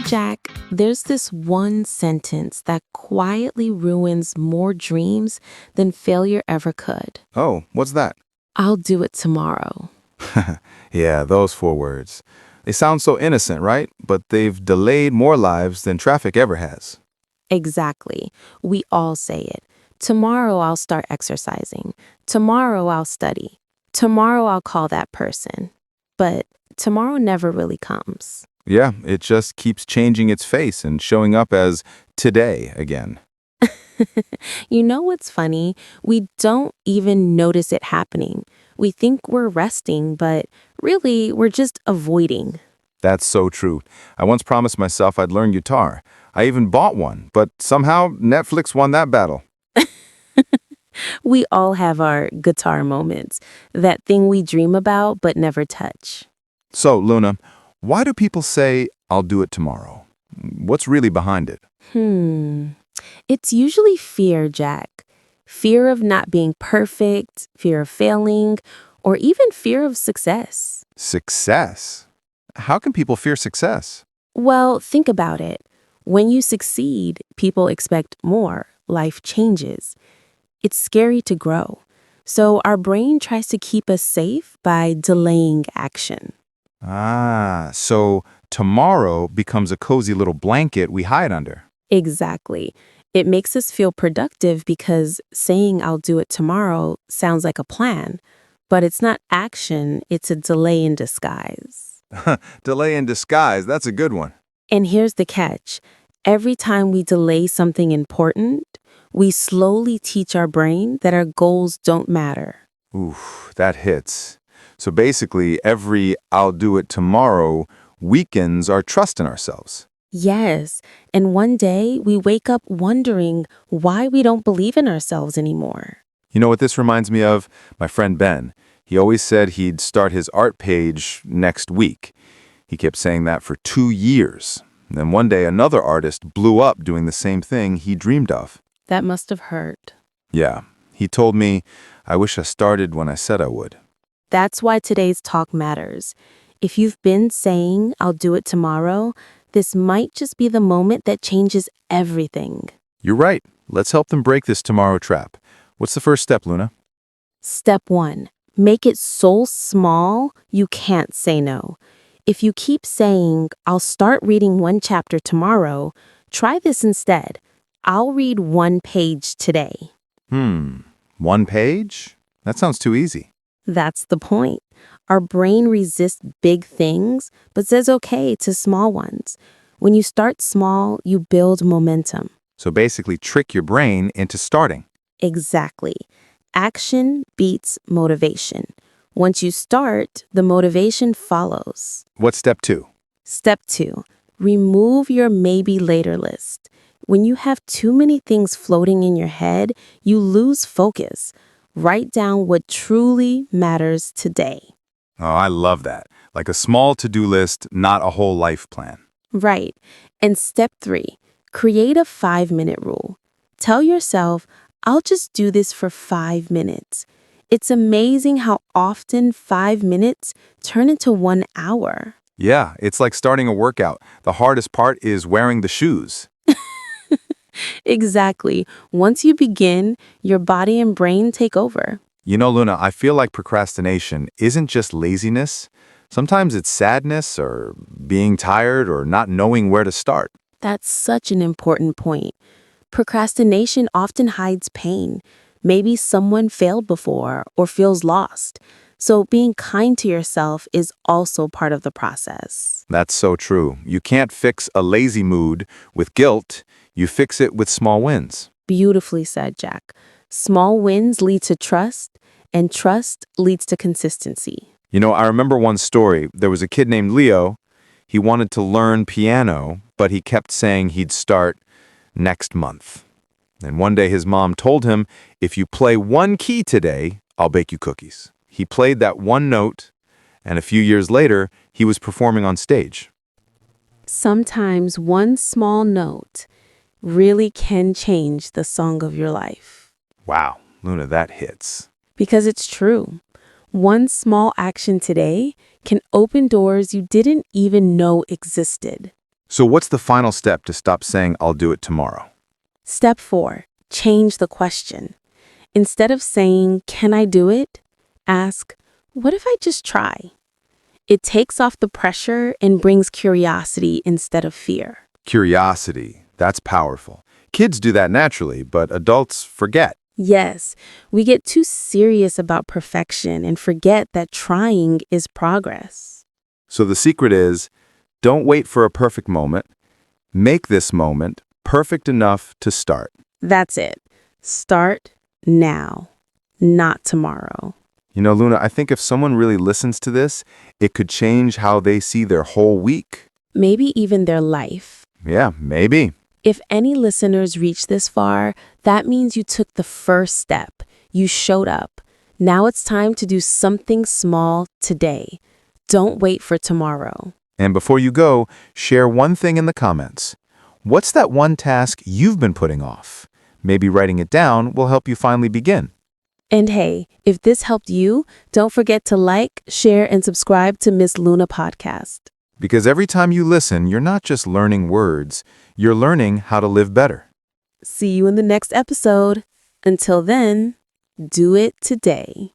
Jack, there's this one sentence that quietly ruins more dreams than failure ever could. Oh, what's that? I'll do it tomorrow. Yeah, those 4 words. They sound so innocent, right? But they've delayed more lives than traffic ever has. Exactly. We all say it. Tomorrow I'll start exercising. Tomorrow I'll study. Tomorrow I'll call that person. But tomorrow never really comes. Yeah, it just keeps changing its face and showing up as today again. You know what's funny? We don't even notice it happening. We think we're resting, but really, we're just avoiding. That's so true. I once promised myself I'd learn guitar. I even bought one, but somehow Netflix won that battle. We all have our guitar moments, that thing we dream about but never touch. So, Luna, why do people say, I'll do it tomorrow? What's really behind it? It's usually fear, Jack. Fear of not being perfect, fear of failing, or even fear of success. Success? How can people fear success? Well, think about it. When you succeed, people expect more. Life changes. It's scary to grow. So our brain tries to keep us safe by delaying action. So tomorrow becomes a cozy little blanket we hide under. Exactly. It makes us feel productive because saying I'll do it tomorrow sounds like a plan, but it's not action, it's a delay in disguise. Delay in disguise, that's a good one. And here's the catch. Every time we delay something important, we slowly teach our brain that our goals don't matter. Oof, that hits. So basically, every I'll do it tomorrow weakens our trust in ourselves. Yes, and one day we wake up wondering why we don't believe in ourselves anymore. You know what this reminds me of? My friend Ben. He always said he'd start his art page next week. He kept saying that for 2 years. And then one day another artist blew up doing the same thing he dreamed of. That must have hurt. Yeah, he told me, I wish I started when I said I would. That's why today's talk matters. If you've been saying, I'll do it tomorrow, this might just be the moment that changes everything. You're right. Let's help them break this tomorrow trap. What's the first step, Luna? Step 1. Make it so small you can't say no. If you keep saying, I'll start reading 1 chapter tomorrow, try this instead. I'll read 1 page today. 1 page? That sounds too easy. That's the point. Our brain resists big things, but says okay to small ones. When you start small, you build momentum. So basically trick your brain into starting. Exactly. Action beats motivation. Once you start, the motivation follows. What's step 2? Step 2. Remove your maybe later list. When you have too many things floating in your head, you lose focus. Write down what truly matters today. Oh, I love that. Like a small to-do list, not a whole life plan. Right. And step 3, create a 5-minute rule. Tell yourself, I'll just do this for 5 minutes. It's amazing how often 5 minutes turn into 1 hour. Yeah, it's like starting a workout. The hardest part is wearing the shoes. Exactly. Once you begin, your body and brain take over. You know, Luna, I feel like procrastination isn't just laziness. Sometimes it's sadness or being tired or not knowing where to start. That's such an important point. Procrastination often hides pain. Maybe someone failed before or feels lost. So being kind to yourself is also part of the process. That's so true. You can't fix a lazy mood with guilt. You fix it with small wins. Beautifully said, Jack. Small wins lead to trust, and trust leads to consistency. You know, I remember one story. There was a kid named Leo. He wanted to learn piano, but he kept saying he'd start next month. And one day his mom told him, if you play 1 key today, I'll bake you cookies. He played that 1 note, and a few years later, he was performing on stage. Sometimes one small note really can change the song of your life. Wow, Luna, that hits. Because it's true. One small action today can open doors you didn't even know existed. So what's the final step to stop saying, I'll do it tomorrow? Step 4. Change the question. Instead of saying, can I do it? Ask, what if I just try? It takes off the pressure and brings curiosity instead of fear. Curiosity. That's powerful. Kids do that naturally, but adults forget. Yes, we get too serious about perfection and forget that trying is progress. So the secret is, don't wait for a perfect moment. Make this moment perfect enough to start. That's it. Start now, not tomorrow. You know, Luna, I think if someone really listens to this, it could change how they see their whole week. Maybe even their life. Yeah, maybe. If any listeners reach this far, that means you took the first step. You showed up. Now it's time to do something small today. Don't wait for tomorrow. And before you go, share one thing in the comments. What's that one task you've been putting off? Maybe writing it down will help you finally begin. And hey, if this helped you, don't forget to like, share, and subscribe to Miss Luna Podcast. Because every time you listen, you're not just learning words, you're learning how to live better. See you in the next episode. Until then, do it today.